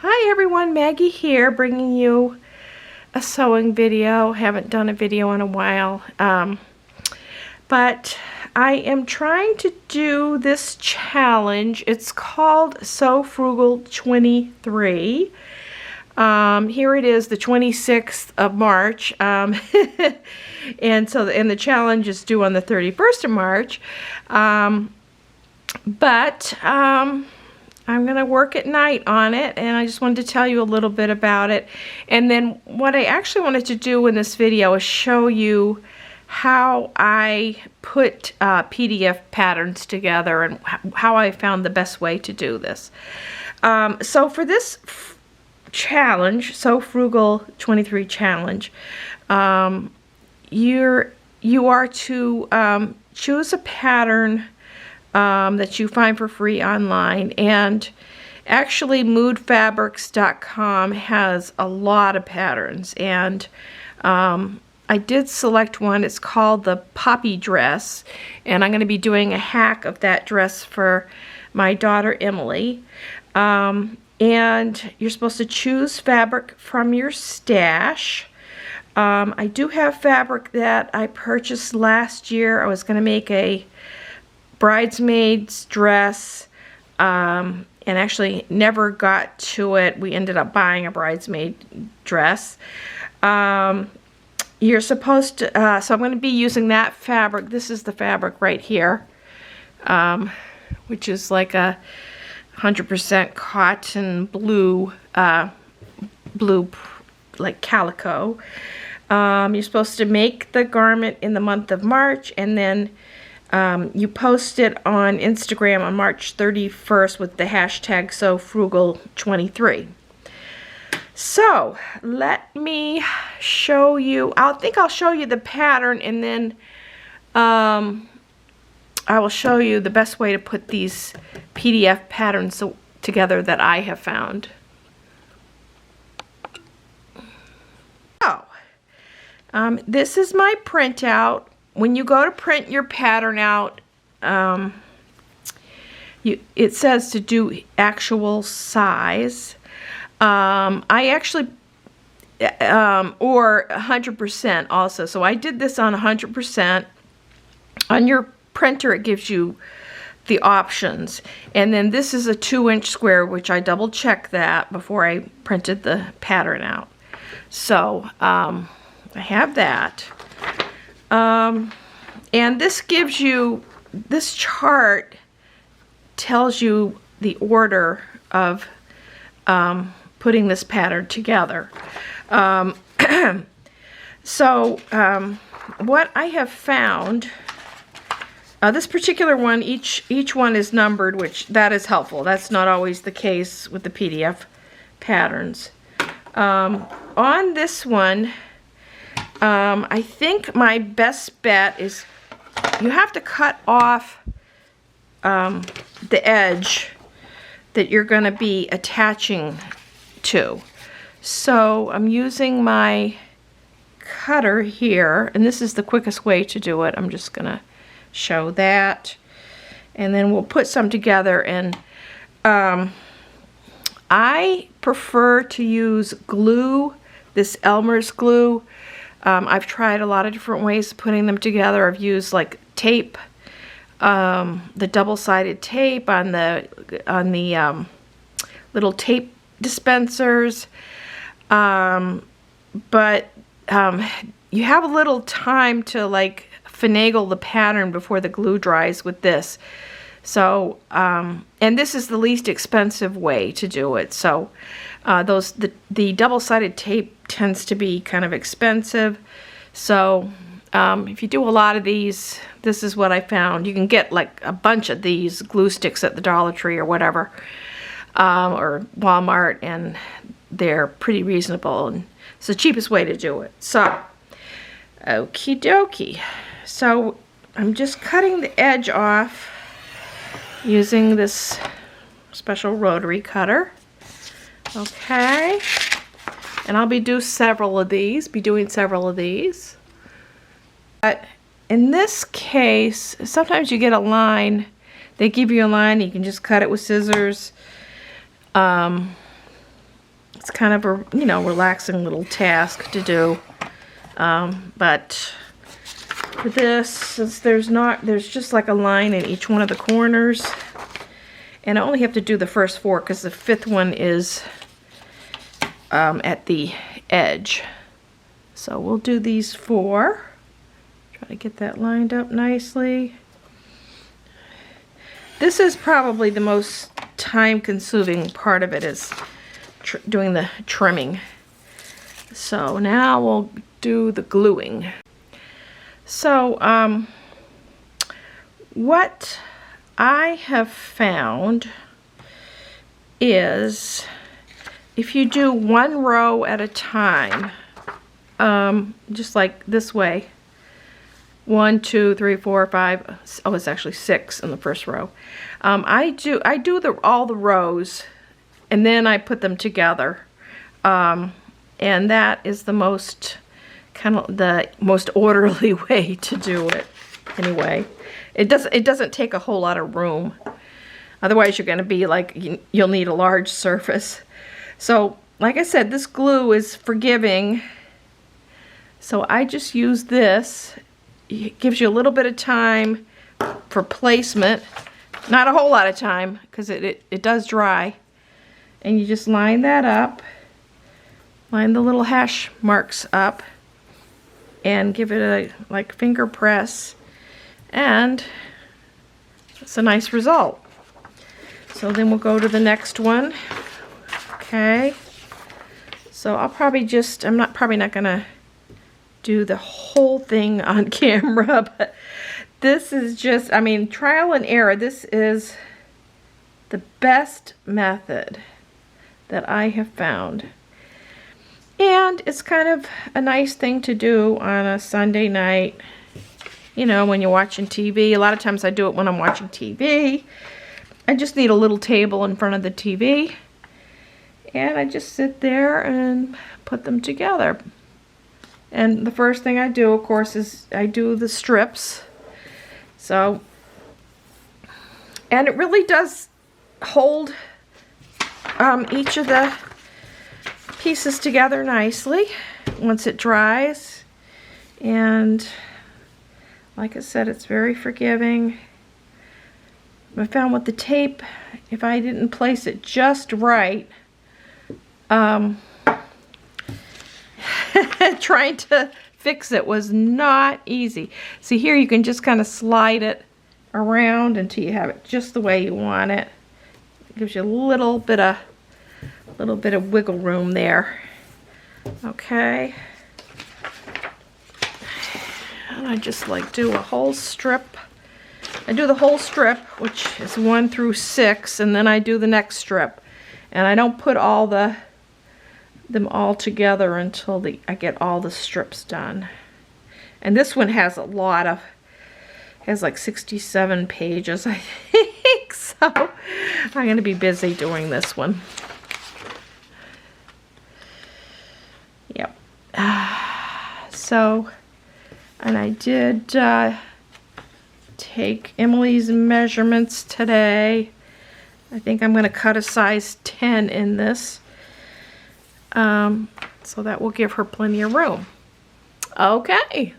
Hi everyone, Maggie here, bringing you a sewing video. Haven't done a video in a while, but I am trying to do this challenge. It's called Sew Frugal 23. Here it is, the 26th of March, and the challenge is due on the 31st of March, I'm going to work at night on it, and I just wanted to tell you a little bit about it. And then what I actually wanted to do in this video is show you how I put PDF patterns together and how I found the best way to do this. So for this challenge, Sew Frugal 23 challenge, you are to choose a pattern that you find for free online, and actually moodfabrics.com has a lot of patterns, and I did select one. It's called the Poppy Dress, and I'm going to be doing a hack of that dress for my daughter Emily. And you're supposed to choose fabric from your stash. I do have fabric that I purchased last year. I was going to make a bridesmaid's dress, and actually never got to it. We ended up buying a bridesmaid dress. You're supposed to, so I'm going to be using that fabric. This is the fabric right here, which is like a 100% cotton blue, like calico. You're supposed to make the garment in the month of March, and then you post it on Instagram on March 31st with the hashtag SewFrugal23. So let me show you. I think I'll show you the pattern, and then I will show you the best way to put these PDF patterns together that I have found. So this is my printout. When you go to print your pattern out, it says to do actual size. I actually, or 100% also. So I did this on 100%. On your printer, it gives you the options. And then this is a 2-inch square, which I double checked that before I printed the pattern out. So I have that. And this gives you, this chart tells you the order of putting this pattern together. What I have found, this particular one, each one is numbered, which that is helpful. That's not always the case with the PDF patterns. On this one, I think my best bet is you have to cut off the edge that you're going to be attaching to. So I'm using my cutter here, and this is the quickest way to do it. I'm just going to show that, and then we'll put some together. And I prefer to use glue, this Elmer's glue. I've tried a lot of different ways of putting them together. I've used like tape, the double-sided tape on the little tape dispensers, but you have a little time to like finagle the pattern before the glue dries with this. So, and this is the least expensive way to do it. So, the double-sided tape tends to be kind of expensive. So, if you do a lot of these, this is what I found. You can get like a bunch of these glue sticks at the Dollar Tree or whatever, or Walmart, and they're pretty reasonable, and it's the cheapest way to do it. So, okie dokie. So, I'm just cutting the edge off using this special rotary cutter. Okay, and I'll be doing several of these. But in this case, sometimes you get a line. They give you a line. You can just cut it with scissors. kind of a, you know, relaxing little task to do. But for this, since there's just like a line in each one of the corners, and I only have to do the first 4 because the 5th one is at the edge. So we'll do these 4. Try to get that lined up nicely. This is probably the most time-consuming part of it, is doing the trimming. So now we'll do the gluing. So what I have found is if you do 1 row at a time, just like this way, 1, 2, 3, 4, 5. Oh, it's actually 6 in the first row. I do all the rows, and then I put them together, and that is the most orderly way to do it. Anyway, it doesn't take a whole lot of room. Otherwise, you're going to be like, you'll need a large surface. So, like I said, this glue is forgiving. So I just use this. It gives you a little bit of time for placement. Not a whole lot of time, because it does dry. And you just line that up. Line the little hash marks up. And give it a like finger press. And it's a nice result. So then we'll go to the next one. Okay. So I'll probably just, I'm probably not going to do the whole thing on camera, but this is just, I mean, trial and error. This is the best method that I have found. And it's kind of a nice thing to do on a Sunday night, you know, when you're watching TV. A lot of times I do it when I'm watching TV. I just need a little table in front of the TV. And I just sit there and put them together. And the first thing I do, of course, is I do the strips. So, and it really does hold each of the pieces together nicely once it dries. And like I said, it's very forgiving. I found with the tape, if I didn't place it just right, trying to fix it was not easy. See, here you can just kind of slide it around until you have it just the way you want it. It gives you a little bit of wiggle room there. Okay. And I just like do a whole strip. I do the whole strip, which is 1 through 6, and then I do the next strip. And I don't put them all together until I get all the strips done. And this one has has like 67 pages, I think. So I'm going to be busy doing this one. Yep. So, and I did take Emily's measurements today. I think I'm going to cut a size 10 in this. So that will give her plenty of room. Okay,